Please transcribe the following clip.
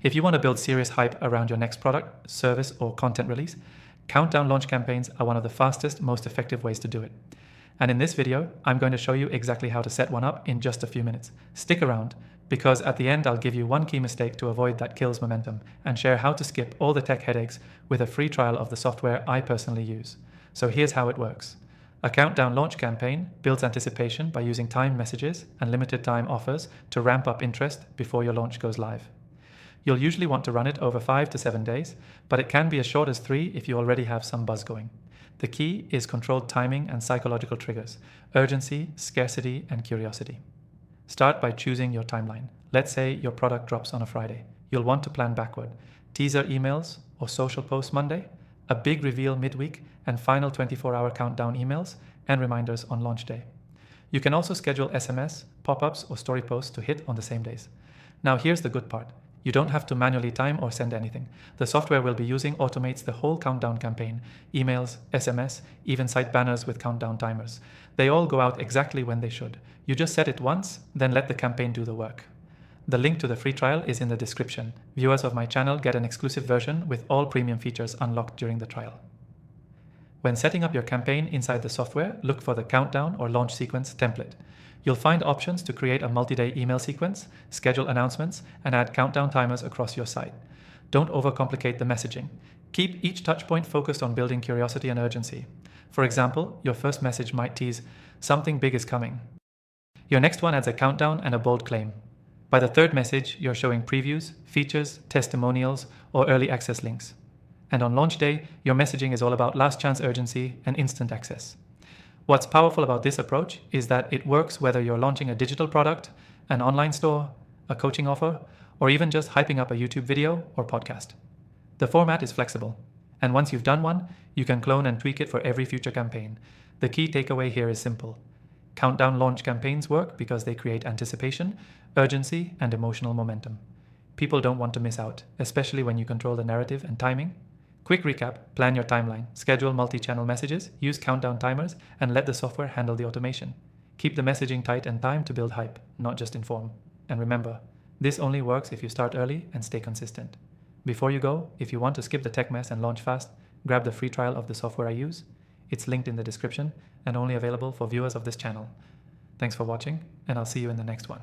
If you want to build serious hype around your next product, service, or content release, countdown launch campaigns are one of the fastest, most effective ways to do it. And in this video, I'm going to show you exactly how to set one up in just a few minutes. Stick around, because at the end I'll give you one key mistake to avoid that kills momentum and share how to skip all the tech headaches with a free trial of the software I personally use. So here's how it works. A countdown launch campaign builds anticipation by using timed messages and limited time offers to ramp up interest before your launch goes live. You'll usually want to run it over 5 to 7 days, but it can be as short as 3 if you already have some buzz going. The key is controlled timing and psychological triggers, urgency, scarcity, and curiosity. Start by choosing your timeline. Let's say your product drops on a Friday. You'll want to plan backward. Teaser emails or social posts Monday, a big reveal midweek, and final 24-hour countdown emails and reminders on launch day. You can also schedule SMS, pop-ups, or story posts to hit on the same days. Now here's the good part. You don't have to manually time or send anything. The software we'll be using automates the whole countdown campaign, emails, SMS, even site banners with countdown timers. They all go out exactly when they should. You just set it once, then let the campaign do the work. The link to the free trial is in the description. Viewers of my channel get an exclusive version with all premium features unlocked during the trial. When setting up your campaign inside the software, look for the countdown or launch sequence template. You'll find options to create a multi-day email sequence, schedule announcements, and add countdown timers across your site. Don't overcomplicate the messaging. Keep each touchpoint focused on building curiosity and urgency. For example, your first message might tease, "Something big is coming." Your next one adds a countdown and a bold claim. By the third message, you're showing previews, features, testimonials, or early access links. And on launch day, your messaging is all about last chance urgency and instant access. What's powerful about this approach is that it works whether you're launching a digital product, an online store, a coaching offer, or even just hyping up a YouTube video or podcast. The format is flexible, and once you've done one, you can clone and tweak it for every future campaign. The key takeaway here is simple. Countdown launch campaigns work because they create anticipation, urgency, and emotional momentum. People don't want to miss out, especially when you control the narrative and timing. Quick recap, plan your timeline, schedule multi-channel messages, use countdown timers, and let the software handle the automation. Keep the messaging tight and timed to build hype, not just inform. And remember, this only works if you start early and stay consistent. Before you go, if you want to skip the tech mess and launch fast, grab the free trial of the software I use. It's linked in the description and only available for viewers of this channel. Thanks for watching, and I'll see you in the next one.